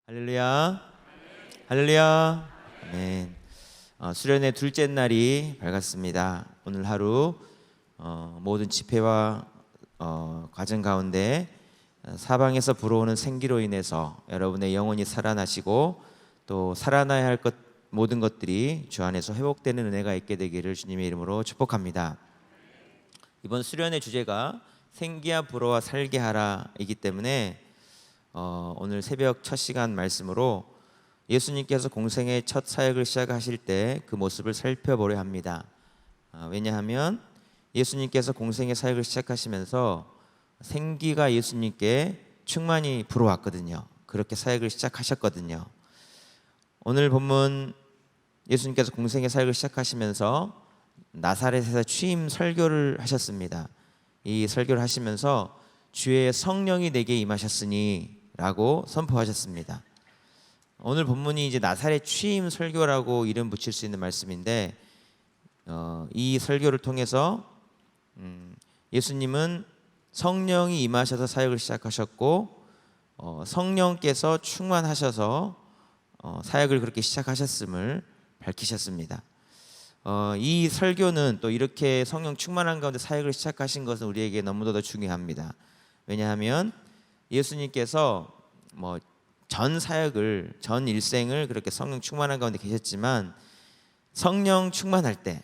할렐루야. 할렐루야. 아멘. 수련의 둘째 날이 밝았습니다. 오늘 하루 모든 집회와 과정 가운데 사방에서 불어오는 생기로 인해서 여러분의 영혼이 살아나시고 또 살아나야 할 모든 것들이 주 안에서 회복되는 은혜가 있게 되기를 주님의 이름으로 축복합니다. 이번 수련의 주제가 생기야 불어와 살게 하라이기 때문에 오늘 새벽 첫 시간 말씀으로 예수님께서 공생의 첫 사역을 시작하실 때 그 모습을 살펴보려 합니다. 왜냐하면 예수님께서 공생의 사역을 시작하시면서 생기가 예수님께 충만히 불어왔거든요. 그렇게 사역을 시작하셨거든요. 오늘 본문 예수님께서 공생의 사역을 시작하시면서 나사렛에서 취임 설교를 하셨습니다. 이 설교를 하시면서 주의 성령이 내게 임하셨으니 라고 선포하셨습니다. 오늘 본문이 이제 나사렛 취임 설교라고 이름 붙일 수 있는 말씀인데 이 설교를 통해서 예수님은 성령이 임하셔서 사역을 시작하셨고 성령께서 충만하셔서 사역을 그렇게 시작하셨음을 밝히셨습니다. 이 설교는 또 이렇게 성령 충만한 가운데 사역을 시작하신 것은 우리에게 너무나도 중요합니다. 왜냐하면 예수님께서 전 사역을, 전 일생을 그렇게 성령 충만한 가운데 계셨지만 성령 충만할 때,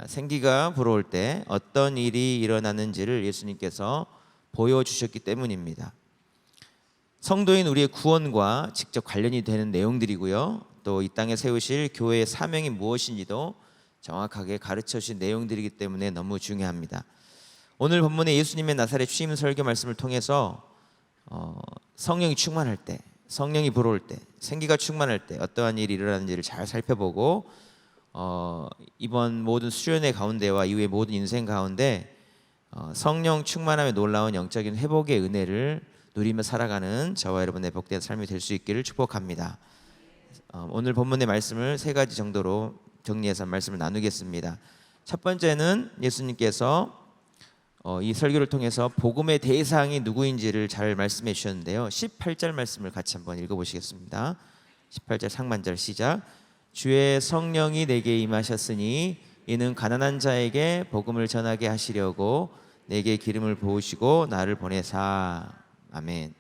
생기가 불어올 때 어떤 일이 일어나는지를 예수님께서 보여주셨기 때문입니다. 성도인 우리의 구원과 직접 관련이 되는 내용들이고요. 또 이 땅에 세우실 교회의 사명이 무엇인지도 정확하게 가르쳐 주신 내용들이기 때문에 너무 중요합니다. 오늘 본문의 예수님의 나사렛 취임 설교 말씀을 통해서 성령이 충만할 때, 성령이 불어올 때, 생기가 충만할 때 어떠한 일이 일어나는지를 잘 살펴보고 이번 모든 수련회 가운데와 이후의 모든 인생 가운데 성령 충만함에 놀라운 영적인 회복의 은혜를 누리며 살아가는 저와 여러분의 복된 삶이 될 수 있기를 축복합니다. 오늘 본문의 말씀을 세 가지 정도로 정리해서 말씀을 나누겠습니다. 첫 번째는 예수님께서 이 설교를 통해서 복음의 대상이 누구인지를 잘 말씀해 주셨는데요. 18절 말씀을 같이 한번 읽어보시겠습니다. 18절 상반절 시작. 주의 성령이 내게 임하셨으니 이는 가난한 자에게 복음을 전하게 하시려고 내게 기름을 부으시고 나를 보내사. 아멘.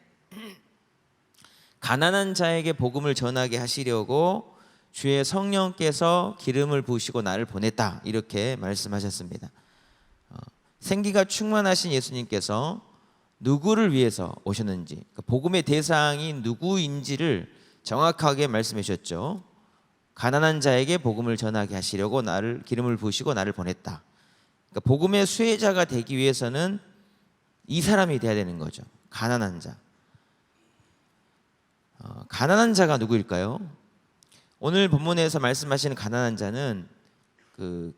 가난한 자에게 복음을 전하게 하시려고 주의 성령께서 기름을 부으시고 나를 보냈다, 이렇게 말씀하셨습니다. 생기가 충만하신 예수님께서 누구를 위해서 오셨는지, 복음의 대상이 누구인지를 정확하게 말씀해 주셨죠. 가난한 자에게 복음을 전하게 하시려고 나를 기름을 부으시고 나를 보냈다. 그러니까 복음의 수혜자가 되기 위해서는 이 사람이 돼야 되는 거죠. 가난한 자. 가난한 자가 누구일까요? 오늘 본문에서 말씀하시는 가난한 자는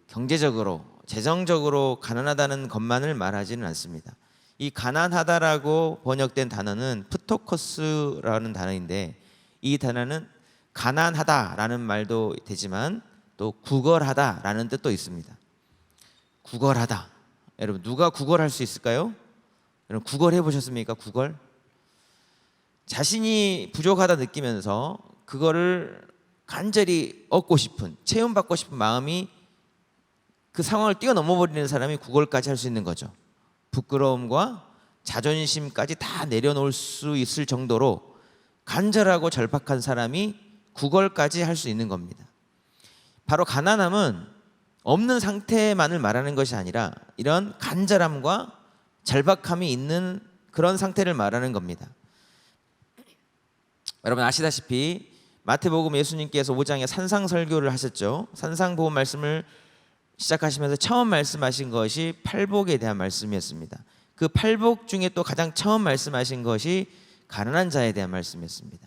경제적으로, 재정적으로 가난하다는 것만을 말하지는 않습니다. 이 가난하다라고 번역된 단어는 프토코스라는 단어인데, 이 단어는 가난하다라는 말도 되지만 또 구걸하다라는 뜻도 있습니다. 구걸하다. 여러분, 누가 구걸할 수 있을까요? 여러분, 구걸해 보셨습니까? 구걸? 자신이 부족하다 느끼면서 그거를 간절히 얻고 싶은, 체험받고 싶은 마음이 그 상황을 뛰어넘어 버리는 사람이 구걸까지 할 수 있는 거죠. 부끄러움과 자존심까지 다 내려놓을 수 있을 정도로 간절하고 절박한 사람이 구걸까지 할 수 있는 겁니다. 바로 가난함은 없는 상태만을 말하는 것이 아니라 이런 간절함과 절박함이 있는 그런 상태를 말하는 겁니다. 여러분 아시다시피 마태복음 예수님께서 5장에 산상설교를 하셨죠. 산상보험 말씀을 시작하시면서 처음 말씀하신 것이 팔복에 대한 말씀이었습니다. 그 팔복 중에 또 가장 처음 말씀하신 것이 가난한 자에 대한 말씀이었습니다.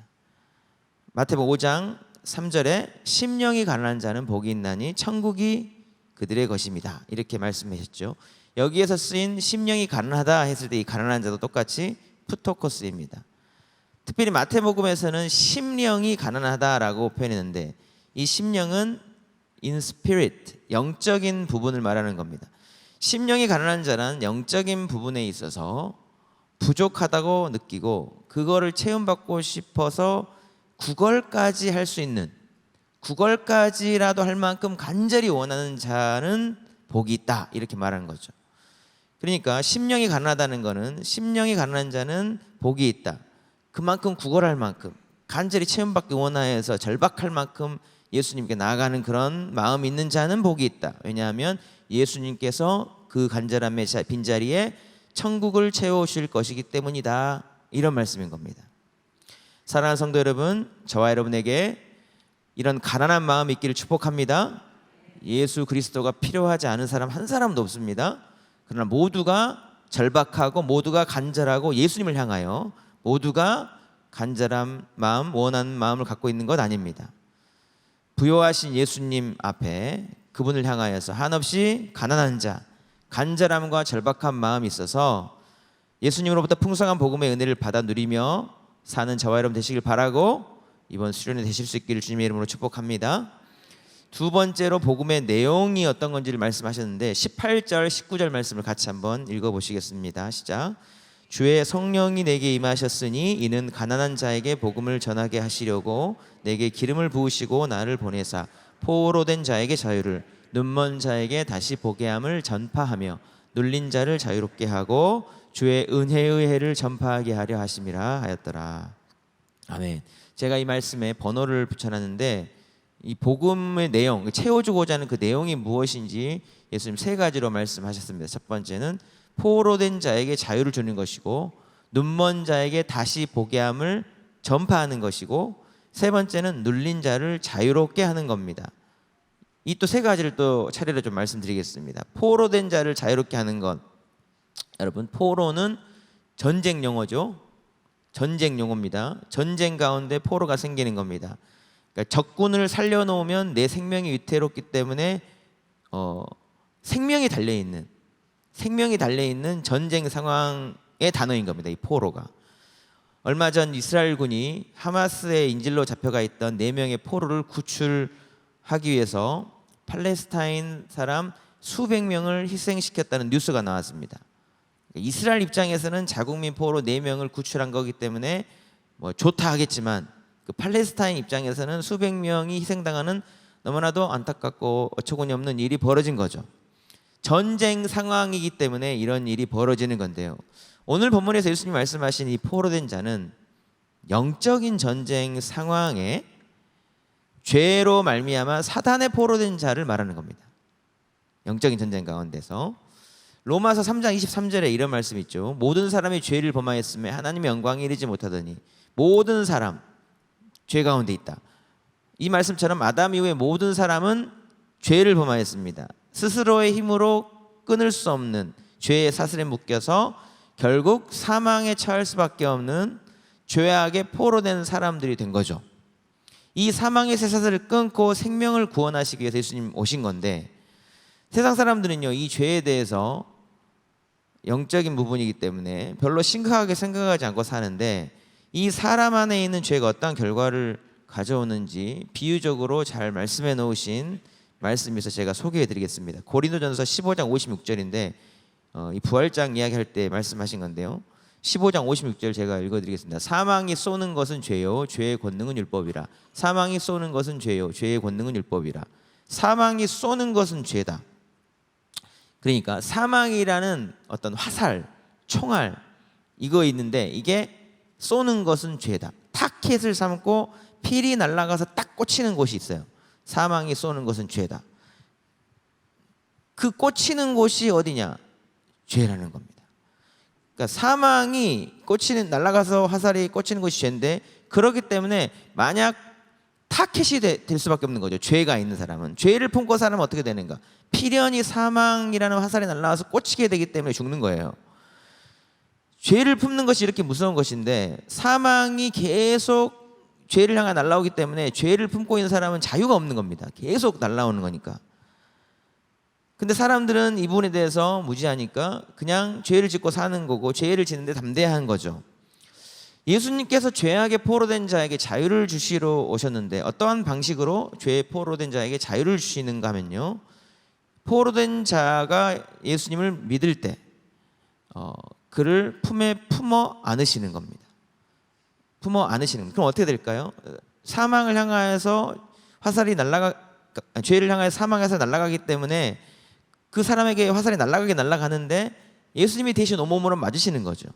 마태복음 5장 3절에 심령이 가난한 자는 복이 있나니 천국이 그들의 것입니다, 이렇게 말씀하셨죠. 여기에서 쓰인 심령이 가난하다 했을 때 이 가난한 자도 똑같이 푸토코스입니다. 특별히 마태복음에서는 심령이 가난하다라고 표현했는데 이 심령은 in spirit, 영적인 부분을 말하는 겁니다. 심령이 가난한 자는 영적인 부분에 있어서 부족하다고 느끼고 그거를 체험받고 싶어서 구걸까지 할 수 있는, 구걸까지라도 할 만큼 간절히 원하는 자는 복이 있다, 이렇게 말하는 거죠. 그러니까 심령이 가난하다는 거는, 심령이 가난한 자는 복이 있다, 그만큼 구걸할 만큼, 간절히 체험받기 원하여서 절박할 만큼 예수님께 나아가는 그런 마음이 있는 자는 복이 있다. 왜냐하면 예수님께서 그 간절함의 빈자리에 천국을 채워오실 것이기 때문이다, 이런 말씀인 겁니다. 사랑하는 성도 여러분, 저와 여러분에게 이런 가난한 마음이 있기를 축복합니다. 예수 그리스도가 필요하지 않은 사람 한 사람도 없습니다. 그러나 모두가 절박하고 모두가 간절하고 예수님을 향하여 모두가 간절한 마음, 원하는 마음을 갖고 있는 것 아닙니다. 부요하신 예수님 앞에 그분을 향하여서 한없이 가난한 자, 간절함과 절박한 마음이 있어서 예수님으로부터 풍성한 복음의 은혜를 받아 누리며 사는 저와 여러분 되시길 바라고, 이번 수련회 되실 수 있기를 주님의 이름으로 축복합니다. 두 번째로 복음의 내용이 어떤 건지를 말씀하셨는데 18절, 19절 말씀을 같이 한번 읽어보시겠습니다. 시작. 주의 성령이 내게 임하셨으니 이는 가난한 자에게 복음을 전하게 하시려고 내게 기름을 부으시고 나를 보내사 포로로 된 자에게 자유를, 눈먼 자에게 다시 보게 함을 전파하며 눌린 자를 자유롭게 하고 주의 은혜의 해를 전파하게 하려 하심이라 하였더라. 아멘. 제가 이 말씀에 번호를 붙여놨는데, 이 복음의 내용, 채워주고자 하는 그 내용이 무엇인지 예수님 세 가지로 말씀하셨습니다. 첫 번째는 포로로 된 자에게 자유를 주는 것이고, 눈먼 자에게 다시 보게 함을 전파하는 것이고, 세 번째는 눌린 자를 자유롭게 하는 겁니다. 이 또 세 가지를 또 차례로 좀 말씀드리겠습니다. 포로로 된 자를 자유롭게 하는 것, 여러분, 포로는 전쟁 용어죠. 전쟁 용어입니다. 전쟁 가운데 포로가 생기는 겁니다. 그러니까 적군을 살려놓으면 내 생명이 위태롭기 때문에 생명이 달려있는 전쟁 상황의 단어인 겁니다. 이 포로가. 얼마 전 이스라엘군이 하마스의 인질로 잡혀가 있던 4명의 포로를 구출하기 위해서 팔레스타인 사람 수백 명을 희생시켰다는 뉴스가 나왔습니다. 이스라엘 입장에서는 자국민 포로 4명을 구출한 거기 때문에 뭐 좋다 하겠지만, 그 팔레스타인 입장에서는 수백 명이 희생당하는 너무나도 안타깝고 어처구니 없는 일이 벌어진 거죠. 전쟁 상황이기 때문에 이런 일이 벌어지는 건데요, 오늘 본문에서 예수님이 말씀하신 이 포로된 자는 영적인 전쟁 상황에 죄로 말미암아 사단의 포로된 자를 말하는 겁니다. 영적인 전쟁 가운데서 로마서 3장 23절에 이런 말씀이 있죠. 모든 사람이 죄를 범하였음에 하나님의 영광에 이르지 못하더니 모든 사람 죄 가운데 있다. 이 말씀처럼 아담 이후에 모든 사람은 죄를 범하였습니다. 스스로의 힘으로 끊을 수 없는 죄의 사슬에 묶여서 결국 사망에 처할 수밖에 없는 죄악의 포로된 사람들이 된 거죠. 이 사망의 쇠사슬을 끊고 생명을 구원하시기 위해서 예수님 오신 건데, 세상 사람들은요, 이 죄에 대해서 영적인 부분이기 때문에 별로 심각하게 생각하지 않고 사는데, 이 사람 안에 있는 죄가 어떤 결과를 가져오는지 비유적으로 잘 말씀해 놓으신 말씀에서 제가 소개해 드리겠습니다. 고린도전서 15장 56절인데 이 부활장 이야기할 때 말씀하신 건데요, 15장 56절 제가 읽어드리겠습니다. 사망이 쏘는 것은 죄요 죄의 권능은 율법이라. 사망이 쏘는 것은 죄요 죄의 권능은 율법이라. 사망이 쏘는 것은 죄다. 그러니까 사망이라는 어떤 화살, 총알 이거 있는데, 이게 쏘는 것은 죄다. 타켓을 삼고 필이 날아가서 딱 꽂히는 곳이 있어요. 사망이 쏘는 것은 죄다. 그 꽂히는 곳이 어디냐? 죄라는 겁니다. 그러니까 사망이 날아가서 화살이 꽂히는 것이 죄인데, 그렇기 때문에 만약 타켓이 될 수밖에 없는 거죠. 죄가 있는 사람은. 죄를 품고 살면 어떻게 되는가? 필연이 사망이라는 화살이 날아와서 꽂히게 되기 때문에 죽는 거예요. 죄를 품는 것이 이렇게 무서운 것인데, 사망이 계속 죄를 향해 날아오기 때문에 죄를 품고 있는 사람은 자유가 없는 겁니다. 계속 날아오는 거니까. 근데 사람들은 이 부분에 대해서 무지하니까 그냥 죄를 짓고 사는 거고, 죄를 짓는데 담대한 거죠. 예수님께서 죄악에 포로된 자에게 자유를 주시러 오셨는데, 어떠한 방식으로 죄에 포로된 자에게 자유를 주시는가 하면요, 포로된 자가 예수님을 믿을 때 그를 품에 품어 안으시는 겁니다. 품어 안으시는 겁니다. 그럼 어떻게 될까요? 사망을 향하여서 죄를 향하여 사망해서 날아가기 때문에 그 사람에게 화살이 날아가는데 예수님이 대신 온몸으로 맞으시는 거죠.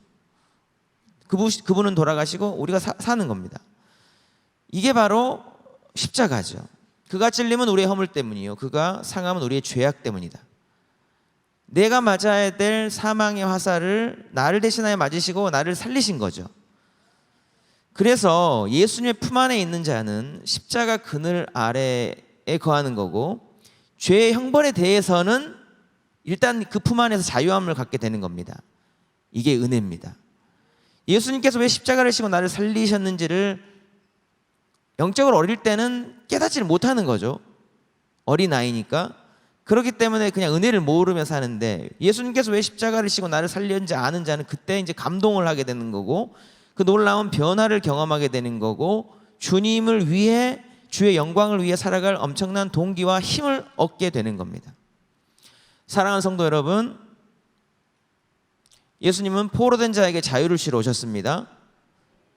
그분은 돌아가시고 우리가 사는 겁니다. 이게 바로 십자가죠. 그가 찔림은 우리의 허물 때문이요, 그가 상함은 우리의 죄악 때문이다. 내가 맞아야 될 사망의 화살을 나를 대신하여 맞으시고 나를 살리신 거죠. 그래서 예수님의 품 안에 있는 자는 십자가 그늘 아래에 거하는 거고, 죄의 형벌에 대해서는 일단 그 품 안에서 자유함을 갖게 되는 겁니다. 이게 은혜입니다. 예수님께서 왜 십자가를 지고 나를 살리셨는지를 영적으로 어릴 때는 깨닫지를 못하는 거죠. 어린아이니까. 그렇기 때문에 그냥 은혜를 모르며 사는데, 예수님께서 왜 십자가를 지고 나를 살렸는지 아는 자는 그때 이제 감동을 하게 되는 거고, 그 놀라운 변화를 경험하게 되는 거고, 주님을 위해, 주의 영광을 위해 살아갈 엄청난 동기와 힘을 얻게 되는 겁니다. 사랑하는 성도 여러분, 예수님은 포로된 자에게 자유를 주러 오셨습니다.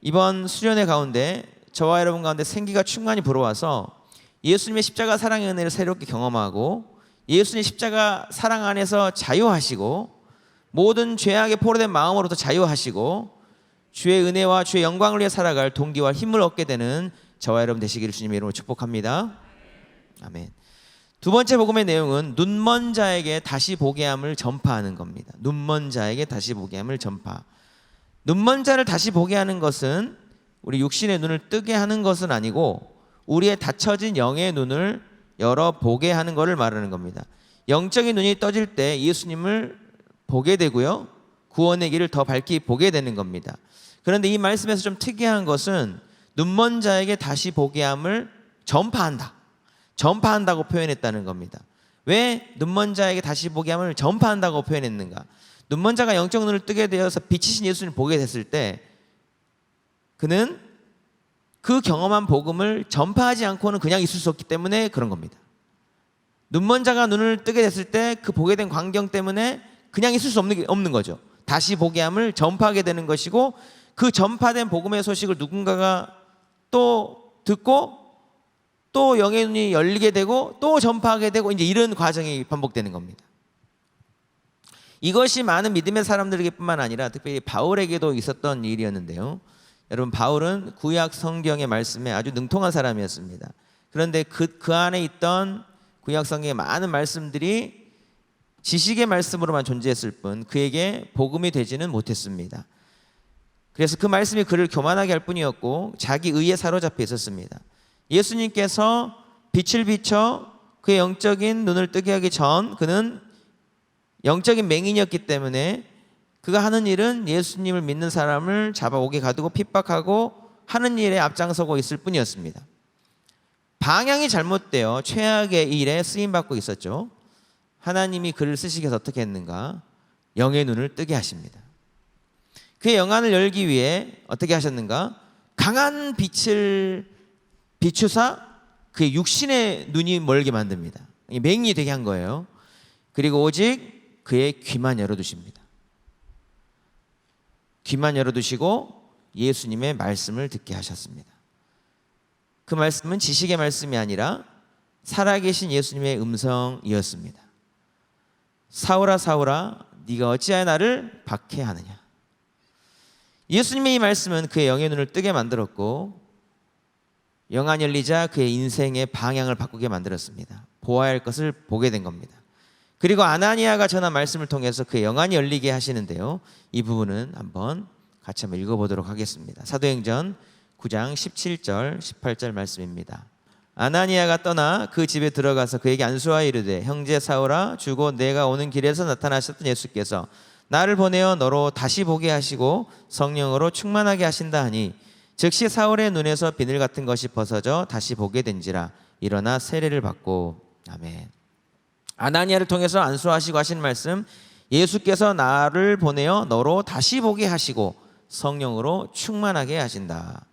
이번 수련회 가운데 저와 여러분 가운데 생기가 충만히 불어와서 예수님의 십자가 사랑의 은혜를 새롭게 경험하고, 예수님의 십자가 사랑 안에서 자유하시고, 모든 죄악의 포로된 마음으로부터 자유하시고, 주의 은혜와 주의 영광을 위해 살아갈 동기와 힘을 얻게 되는 저와 여러분 되시기를 주님의 이름으로 축복합니다. 아멘. 두 번째 복음의 내용은 눈먼 자에게 다시 보게 함을 전파하는 겁니다. 눈먼 자에게 다시 보게 함을 전파. 눈먼 자를 다시 보게 하는 것은 우리 육신의 눈을 뜨게 하는 것은 아니고, 우리의 닫혀진 영의 눈을 열어 보게 하는 것을 말하는 겁니다. 영적인 눈이 떠질 때 예수님을 보게 되고요, 구원의 길을 더 밝히 보게 되는 겁니다. 그런데 이 말씀에서 좀 특이한 것은 눈먼 자에게 다시 보게 함을 전파한다고 표현했다는 겁니다. 왜 눈먼 자에게 다시 보게 함을 전파한다고 표현했는가? 눈먼 자가 영적 눈을 뜨게 되어서 빛이신 예수님을 보게 됐을 때 그는 그 경험한 복음을 전파하지 않고는 그냥 있을 수 없기 때문에 그런 겁니다. 눈먼 자가 눈을 뜨게 됐을 때 그 보게 된 광경 때문에 그냥 있을 수 없는 거죠. 다시 보게 함을 전파하게 되는 것이고, 그 전파된 복음의 소식을 누군가가 또 듣고 또 영의 눈이 열리게 되고 또 전파하게 되고, 이제 이런 과정이 반복되는 겁니다. 이것이 많은 믿음의 사람들에게뿐만 아니라 특별히 바울에게도 있었던 일이었는데요. 여러분, 바울은 구약 성경의 말씀에 아주 능통한 사람이었습니다. 그런데 그 안에 있던 구약 성경의 많은 말씀들이 지식의 말씀으로만 존재했을 뿐 그에게 복음이 되지는 못했습니다. 그래서 그 말씀이 그를 교만하게 할 뿐이었고 자기 의에 사로잡혀 있었습니다. 예수님께서 빛을 비춰 그의 영적인 눈을 뜨게 하기 전 그는 영적인 맹인이었기 때문에 그가 하는 일은 예수님을 믿는 사람을 잡아오게 가두고 핍박하고 하는 일에 앞장서고 있을 뿐이었습니다. 방향이 잘못되어 최악의 일에 쓰임받고 있었죠. 하나님이 그를 쓰시기 위해서 어떻게 했는가? 영의 눈을 뜨게 하십니다. 그의 영안을 열기 위해 어떻게 하셨는가? 강한 빛을 비추사 그의 육신의 눈이 멀게 만듭니다. 맹인이 되게 한 거예요. 그리고 오직 그의 귀만 열어두십니다. 귀만 열어두시고 예수님의 말씀을 듣게 하셨습니다. 그 말씀은 지식의 말씀이 아니라 살아계신 예수님의 음성이었습니다. 사울아 사울아 네가 어찌하여 나를 박해하느냐. 예수님의 이 말씀은 그의 영의 눈을 뜨게 만들었고 영안이 열리자 그의 인생의 방향을 바꾸게 만들었습니다. 보아야 할 것을 보게 된 겁니다. 그리고 아나니아가 전한 말씀을 통해서 그의 영안이 열리게 하시는데요. 이 부분은 한번 같이 한번 읽어보도록 하겠습니다. 사도행전 9장 17절 18절 말씀입니다. 아나니아가 떠나 그 집에 들어가서 그에게 안수하여 이르되 형제 사울아 주고 내가 오는 길에서 나타나셨던 예수께서 나를 보내어 너로 다시 보게 하시고 성령으로 충만하게 하신다 하니 즉시 사울의 눈에서 비늘 같은 것이 벗어져 다시 보게 된지라. 일어나 세례를 받고. 아멘. 아나니아를 통해서 안수하시고 하신 말씀, 예수께서 나를 보내어 너로 다시 보게 하시고 성령으로 충만하게 하신다.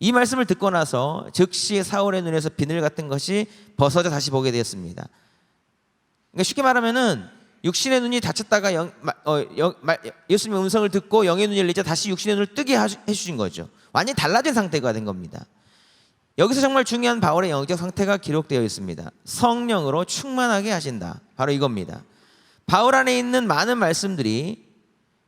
이 말씀을 듣고 나서 즉시 사울의 눈에서 비늘 같은 것이 벗어져 다시 보게 되었습니다. 그러니까 쉽게 말하면은 육신의 눈이 닫혔다가 예수님의 음성을 듣고 영의 눈이 열리자 다시 육신의 눈을 뜨게 해주신 거죠. 완전히 달라진 상태가 된 겁니다. 여기서 정말 중요한 바울의 영적 상태가 기록되어 있습니다. 성령으로 충만하게 하신다. 바로 이겁니다. 바울 안에 있는 많은 말씀들이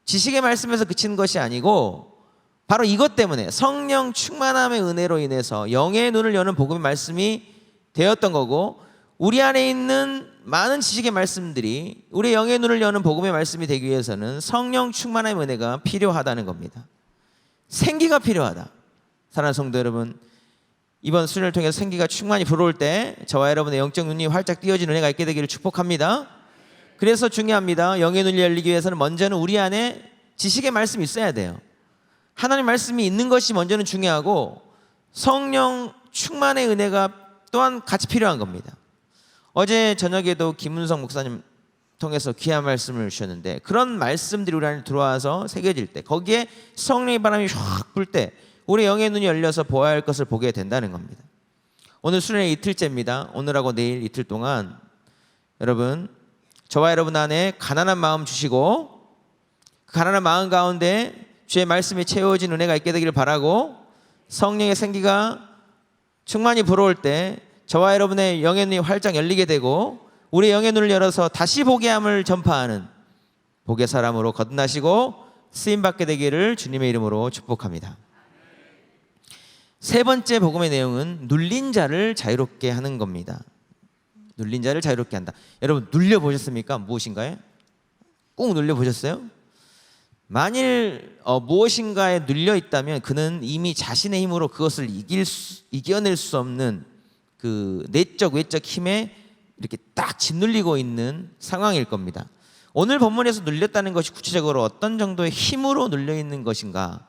지식의 말씀에서 그치는 것이 아니고 바로 이것 때문에 성령 충만함의 은혜로 인해서 영의 눈을 여는 복음의 말씀이 되었던 거고, 우리 안에 있는 많은 지식의 말씀들이 우리 영의 눈을 여는 복음의 말씀이 되기 위해서는 성령 충만함의 은혜가 필요하다는 겁니다. 생기가 필요하다. 사랑하는 성도 여러분, 이번 수련을 통해서 생기가 충만히 불어올 때 저와 여러분의 영적 눈이 활짝 띄어진 은혜가 있게 되기를 축복합니다. 그래서 중요합니다. 영의 눈이 열리기 위해서는 먼저는 우리 안에 지식의 말씀이 있어야 돼요. 하나님 말씀이 있는 것이 먼저는 중요하고, 성령 충만의 은혜가 또한 같이 필요한 겁니다. 어제 저녁에도 김은성 목사님 통해서 귀한 말씀을 주셨는데, 그런 말씀들이 우리 안에 들어와서 새겨질 때, 거기에 성령의 바람이 확 불 때 우리 영의 눈이 열려서 보아야 할 것을 보게 된다는 겁니다. 오늘 수련의 이틀째입니다. 오늘하고 내일 이틀 동안 여러분, 저와 여러분 안에 가난한 마음 주시고, 그 가난한 마음 가운데 주의 말씀이 채워진 은혜가 있게 되기를 바라고, 성령의 생기가 충만히 불어올 때 저와 여러분의 영의 눈이 활짝 열리게 되고, 우리의 영의 눈을 열어서 다시 보게 함을 전파하는 복의 사람으로 거듭나시고 쓰임받게 되기를 주님의 이름으로 축복합니다. 세 번째 복음의 내용은 눌린 자를 자유롭게 하는 겁니다. 눌린 자를 자유롭게 한다. 여러분, 눌려보셨습니까? 무엇인가에? 꼭 눌려보셨어요? 만일 무엇인가에 눌려 있다면 그는 이미 자신의 힘으로 그것을 이겨낼 수 없는 그 내적 외적 힘에 이렇게 딱 짓눌리고 있는 상황일 겁니다. 오늘 본문에서 눌렸다는 것이 구체적으로 어떤 정도의 힘으로 눌려 있는 것인가?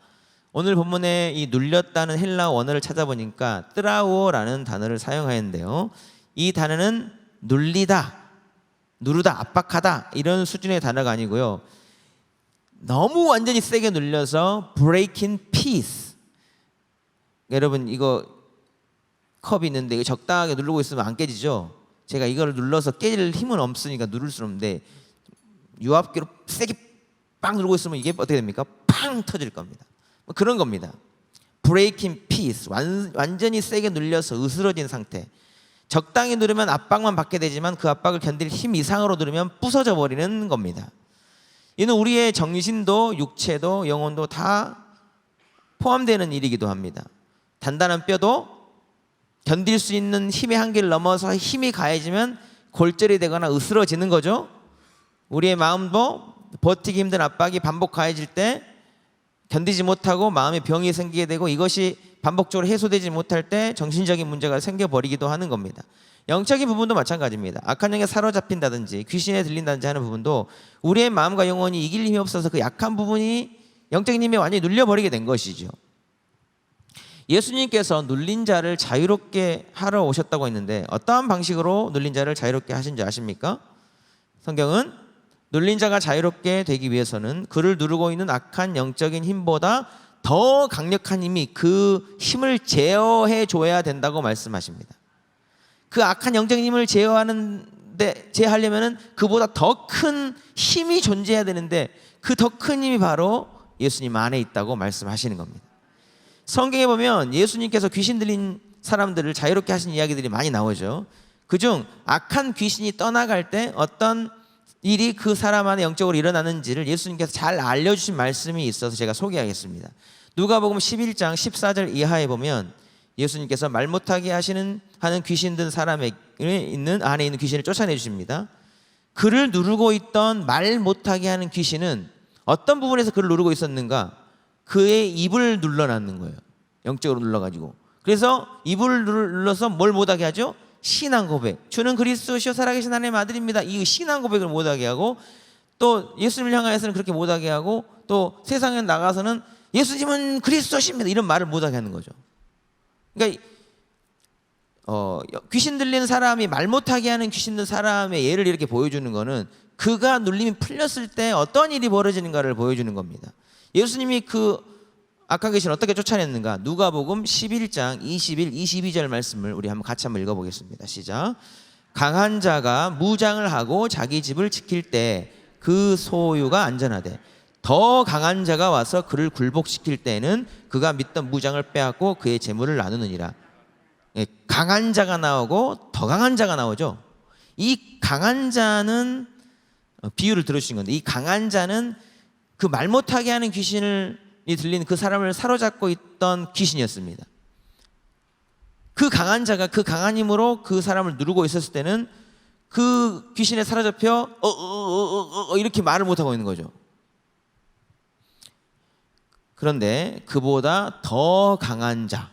오늘 본문에 이 눌렸다는 헬라어 원어를 찾아보니까 뜨라우어라는 단어를 사용하였는데요, 이 단어는 눌리다, 누르다, 압박하다 이런 수준의 단어가 아니고요, 너무 완전히 세게 눌려서 break in piece. 여러분, 이거 컵이 있는데 이거 적당하게 누르고 있으면 안 깨지죠? 제가 이거를 눌러서 깨질 힘은 없으니까 누를 수 없는데, 유압기로 세게 빵 누르고 있으면 이게 어떻게 됩니까? 팡 터질 겁니다. 그런 겁니다. break in piece. 완전히 세게 눌려서 으스러진 상태. 적당히 누르면 압박만 받게 되지만 그 압박을 견딜 힘 이상으로 누르면 부서져 버리는 겁니다. 이는 우리의 정신도 육체도 영혼도 다 포함되는 일이기도 합니다. 단단한 뼈도 견딜 수 있는 힘의 한계를 넘어서 힘이 가해지면 골절이 되거나 으스러지는 거죠. 우리의 마음도 버티기 힘든 압박이 반복 가해질 때 견디지 못하고 마음에 병이 생기게 되고, 이것이 반복적으로 해소되지 못할 때 정신적인 문제가 생겨버리기도 하는 겁니다. 영적인 부분도 마찬가지입니다. 악한 영에 사로잡힌다든지 귀신에 들린다든지 하는 부분도 우리의 마음과 영혼이 이길 힘이 없어서 그 약한 부분이 영적인 힘에 완전히 눌려버리게 된 것이죠. 예수님께서 눌린 자를 자유롭게 하러 오셨다고 했는데, 어떠한 방식으로 눌린 자를 자유롭게 하신지 아십니까? 성경은 눌린 자가 자유롭게 되기 위해서는 그를 누르고 있는 악한 영적인 힘보다 더 강력한 힘이 그 힘을 제어해 줘야 된다고 말씀하십니다. 그 악한 영적인 힘을 제어하려면 그보다 더 큰 힘이 존재해야 되는데, 그 더 큰 힘이 바로 예수님 안에 있다고 말씀하시는 겁니다. 성경에 보면 예수님께서 귀신 들린 사람들을 자유롭게 하신 이야기들이 많이 나오죠. 그중 악한 귀신이 떠나갈 때 어떤 일이 그 사람 안에 영적으로 일어나는지를 예수님께서 잘 알려주신 말씀이 있어서 제가 소개하겠습니다. 누가복음 11장 14절 이하에 보면 예수님께서 말 못하게 하는 귀신 든 사람에 있는 안에 있는 귀신을 쫓아내 주십니다. 그를 누르고 있던 말 못하게 하는 귀신은 어떤 부분에서 그를 누르고 있었는가? 그의 입을 눌러놨는 거예요. 영적으로 눌러가지고. 그래서 입을 눌러서 뭘 못하게 하죠? 신앙 고백. 주는 그리스도시요 살아계신 하나님의 아들입니다. 이 신앙 고백을 못하게 하고, 또 예수님을 향하여서는 그렇게 못하게 하고, 또 세상에 나가서는 예수님은 그리스도십니다 이런 말을 못하게 하는 거죠. 그러니까 귀신 들리는 사람이 말 못하게 하는 귀신 들린 사람의 예를 이렇게 보여주는 거는 그가 눌림이 풀렸을 때 어떤 일이 벌어지는가를 보여주는 겁니다. 예수님이 그 악한 귀신을 어떻게 쫓아냈는가? 누가복음 11장 21, 22절 말씀을 우리 같이 한번 읽어보겠습니다. 시작. 강한 자가 무장을 하고 자기 집을 지킬 때 그 소유가 안전하되, 더 강한 자가 와서 그를 굴복시킬 때에는 그가 믿던 무장을 빼앗고 그의 재물을 나누느니라. 강한 자가 나오고 더 강한 자가 나오죠. 이 강한 자는 비유를 들어주신 건데, 이 강한 자는 그 말 못하게 하는 귀신이 들리는 그 사람을 사로잡고 있던 귀신이었습니다. 그 강한 자가 그 강한 힘으로 그 사람을 누르고 있었을 때는 그 귀신에 사로잡혀 이렇게 말을 못하고 있는 거죠. 그런데 그보다 더 강한 자,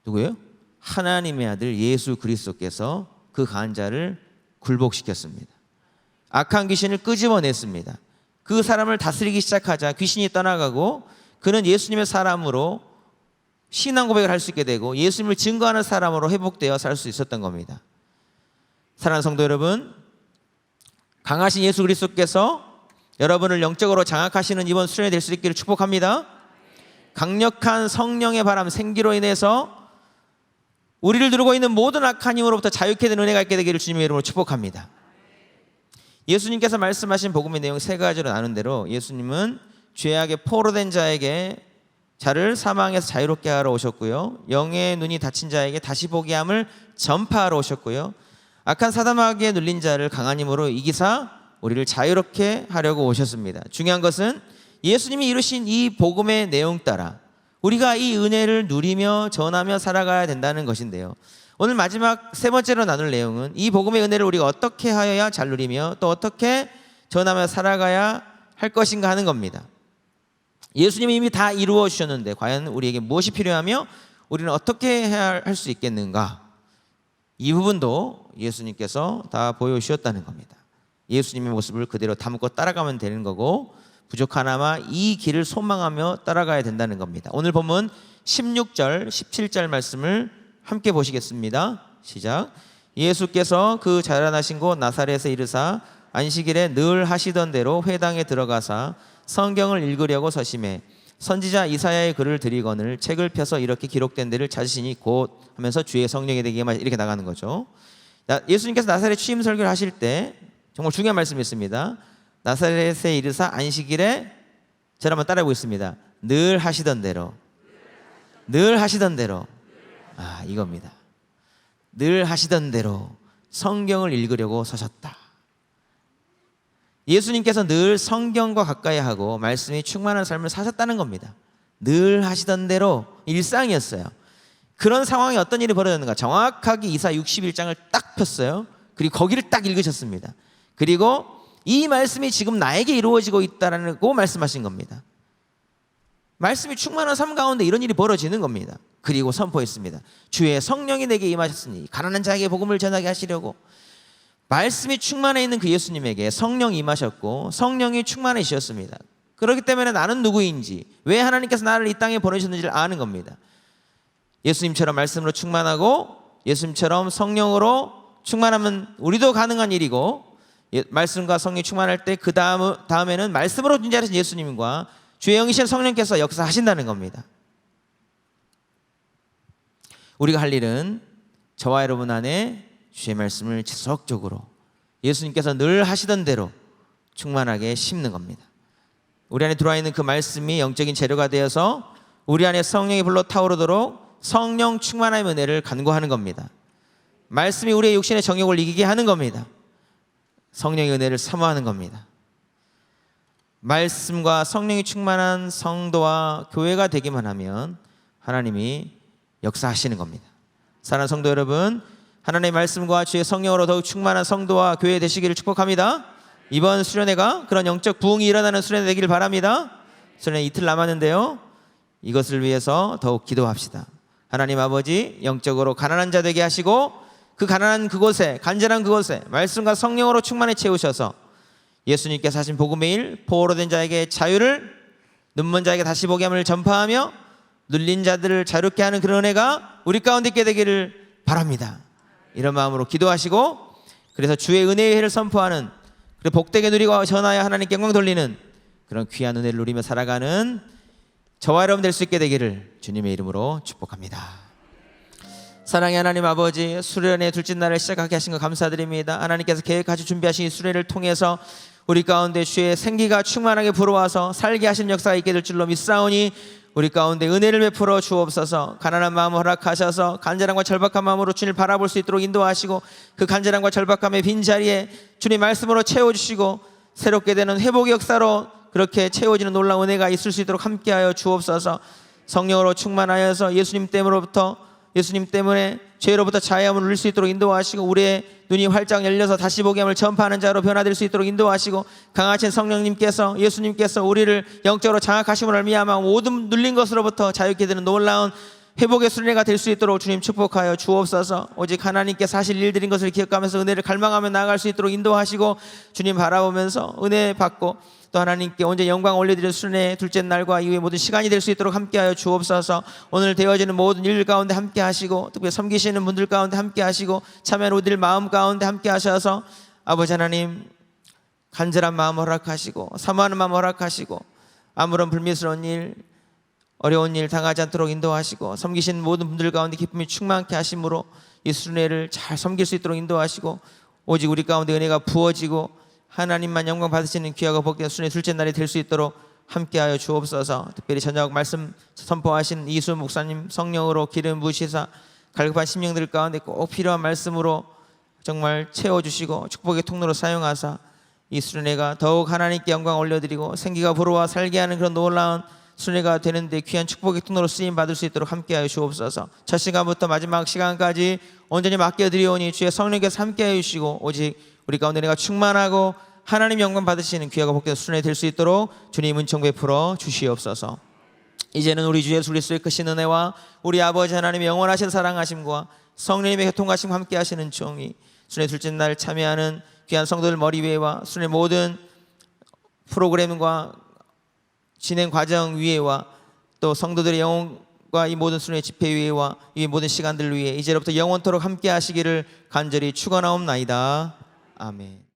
누구예요? 하나님의 아들 예수 그리스도께서 그 강한 자를 굴복시켰습니다. 악한 귀신을 끄집어냈습니다. 그 사람을 다스리기 시작하자 귀신이 떠나가고, 그는 예수님의 사람으로 신앙 고백을 할 수 있게 되고 예수님을 증거하는 사람으로 회복되어 살 수 있었던 겁니다. 사랑하는 성도 여러분, 강하신 예수 그리스도께서 여러분을 영적으로 장악하시는 이번 수련이 될 수 있기를 축복합니다. 강력한 성령의 바람, 생기로 인해서 우리를 누르고 있는 모든 악한 힘으로부터 자유케 된 은혜가 있게 되기를 주님의 이름으로 축복합니다. 예수님께서 말씀하신 복음의 내용 세 가지로 나눈 대로, 예수님은 죄악에 포로된 자를 사망에서 자유롭게 하러 오셨고요, 영의 눈이 닫힌 자에게 다시 보게 함을 전파하러 오셨고요, 악한 사단마귀에 눌린 자를 강한 힘으로 이기사 우리를 자유롭게 하려고 오셨습니다. 중요한 것은 예수님이 이루신 이 복음의 내용 따라 우리가 이 은혜를 누리며 전하며 살아가야 된다는 것인데요, 오늘 마지막 세 번째로 나눌 내용은 이 복음의 은혜를 우리가 어떻게 하여야 잘 누리며 또 어떻게 전하며 살아가야 할 것인가 하는 겁니다. 예수님이 이미 다 이루어 주셨는데 과연 우리에게 무엇이 필요하며 우리는 어떻게 해야 할 수 있겠는가? 이 부분도 예수님께서 다 보여주셨다는 겁니다. 예수님의 모습을 그대로 담고 따라가면 되는 거고, 부족하나마 이 길을 소망하며 따라가야 된다는 겁니다. 오늘 본문 16절 17절 말씀을 함께 보시겠습니다. 시작. 예수께서 그 자라나신 곳 나사렛에 이르사 안식일에 늘 하시던 대로 회당에 들어가사 성경을 읽으려고 서심해 선지자 이사야의 글을 들이거늘 책을 펴서 이렇게 기록된 데를 찾으시니 곧 하면서 주의 성령이 되게 이렇게 나가는 거죠. 예수님께서 나사렛 취임 설교를 하실 때 정말 중요한 말씀이었습니다. 나사렛에 이르사 안식일에, 저를 한번 따라해 보겠습니다. 늘 하시던 대로, 늘 하시던 대로, 이겁니다. 늘 하시던 대로 성경을 읽으려고 서셨다. 예수님께서 늘 성경과 가까이 하고 말씀이 충만한 삶을 사셨다는 겁니다. 늘 하시던 대로 일상이었어요. 그런 상황에 어떤 일이 벌어졌는가? 정확하게 이사 61장을 딱 폈어요. 그리고 거기를 딱 읽으셨습니다. 그리고 이 말씀이 지금 나에게 이루어지고 있다라고 말씀하신 겁니다. 말씀이 충만한 삶 가운데 이런 일이 벌어지는 겁니다. 그리고 선포했습니다. 주의 성령이 내게 임하셨으니 가난한 자에게 복음을 전하게 하시려고. 말씀이 충만해 있는 그 예수님에게 성령이 임하셨고 성령이 충만해지셨습니다. 그렇기 때문에 나는 누구인지, 왜 하나님께서 나를 이 땅에 보내셨는지를 아는 겁니다. 예수님처럼 말씀으로 충만하고 예수님처럼 성령으로 충만하면 우리도 가능한 일이고, 말씀과 성령이 충만할 때 그 다음에는 말씀으로 존재하신 예수님과 주의 영이신 성령께서 역사하신다는 겁니다. 우리가 할 일은 저와 여러분 안에 주의 말씀을 지속적으로 예수님께서 늘 하시던 대로 충만하게 심는 겁니다. 우리 안에 들어와 있는 그 말씀이 영적인 재료가 되어서 우리 안에 성령이 불러 타오르도록 성령 충만함의 은혜를 간구하는 겁니다. 말씀이 우리의 육신의 정욕을 이기게 하는 겁니다. 성령의 은혜를 사모하는 겁니다. 말씀과 성령이 충만한 성도와 교회가 되기만 하면 하나님이 역사하시는 겁니다. 사랑하는 성도 여러분, 하나님의 말씀과 주의 성령으로 더욱 충만한 성도와 교회 되시기를 축복합니다. 이번 수련회가 그런 영적 부흥이 일어나는 수련회 되기를 바랍니다. 수련회 이틀 남았는데요, 이것을 위해서 더욱 기도합시다. 하나님 아버지, 영적으로 가난한 자 되게 하시고 그 가난한 그곳에, 간절한 그곳에 말씀과 성령으로 충만히 채우셔서 예수님께서 하신 복음의 일, 포로된 자에게 자유를, 눈먼 자에게 다시 보게 함을 전파하며 눌린 자들을 자유롭게 하는 그런 은혜가 우리 가운데 있게 되기를 바랍니다. 이런 마음으로 기도하시고, 그래서 주의 은혜의 해를 선포하는, 그리고 복되게 누리고 전하여 하나님께 영광 돌리는 그런 귀한 은혜를 누리며 살아가는 저와 여러분 될 수 있게 되기를 주님의 이름으로 축복합니다. 사랑의 하나님 아버지, 수련의 둘째 날을 시작하게 하신 것 감사드립니다. 하나님께서 계획하시 준비하신 이 수련을 통해서 우리 가운데 주의 생기가 충만하게 불어와서 살게 하신 역사가 있게 될 줄로 믿사오니 우리 가운데 은혜를 베풀어 주옵소서. 가난한 마음을 허락하셔서 간절함과 절박한 마음으로 주님을 바라볼 수 있도록 인도하시고 그 간절함과 절박함의 빈자리에 주님 말씀으로 채워주시고 새롭게 되는 회복의 역사로 그렇게 채워지는 놀라운 은혜가 있을 수 있도록 함께하여 주옵소서. 성령으로 충만하여서 예수님 때문에 죄로부터 자유함을 누릴 수 있도록 인도하시고 우리의 눈이 활짝 열려서 다시 보게 함을 전파하는 자로 변화될 수 있도록 인도하시고 강하신 성령님께서 예수님께서 우리를 영적으로 장악하심을 말미암아 모든 눌린 것으로부터 자유케 되는 놀라운 회복의 순례가 될 수 있도록 주님 축복하여 주옵소서. 오직 하나님께서 하실 일들인 것을 기억하면서 은혜를 갈망하며 나아갈 수 있도록 인도하시고 주님 바라보면서 은혜 받고 또 하나님께 온전히 영광 올려드릴 순례 둘째 날과 이후의 모든 시간이 될 수 있도록 함께하여 주옵소서. 오늘 되어지는 모든 일 가운데 함께 하시고 특별히 섬기시는 분들 가운데 함께 하시고 참여하는 우리들 마음 가운데 함께 하셔서 아버지 하나님 간절한 마음 허락하시고 사모하는 마음 허락하시고 아무런 불미스러운 일 어려운 일 당하지 않도록 인도하시고 섬기시는 모든 분들 가운데 기쁨이 충만케 하심으로 이 순례를 잘 섬길 수 있도록 인도하시고 오직 우리 가운데 은혜가 부어지고 하나님만 영광 받으시는 귀하고 복된 순례 둘째 날이 될 수 있도록 함께하여 주옵소서. 특별히 저녁 말씀 선포하신 이수 목사님 성령으로 기름 부으시사 갈급한 심령들 가운데 꼭 필요한 말씀으로 정말 채워주시고 축복의 통로로 사용하사 이 순례가 더욱 하나님께 영광 올려드리고 생기가 불어와 살게 하는 그런 놀라운 순례가 되는데 귀한 축복의 통로로 쓰임 받을 수 있도록 함께하여 주옵소서. 첫 시간부터 마지막 시간까지 온전히 맡겨드리오니 주의 성령께서 함께하여 주시고 오직 우리 가운데 내가 충만하고 하나님 영광 받으시는 귀하고 복된 순례 될 수 있도록 주님 은총 베풀어 주시옵소서. 이제는 우리 주 예수 그리스도의 크신 은혜와 우리 아버지 하나님의 영원하신 사랑하심과 성령님의 교통하심과 함께 하시는 종이 순례 둘째 날 참여하는 귀한 성도들 머리 위에와 순례 모든 프로그램과 진행 과정 위에와 또 성도들의 영혼과 이 모든 순례 집회 위에와 이 모든 시간들 위에 이제로부터 영원토록 함께 하시기를 간절히 축원하옵나이다. 아멘.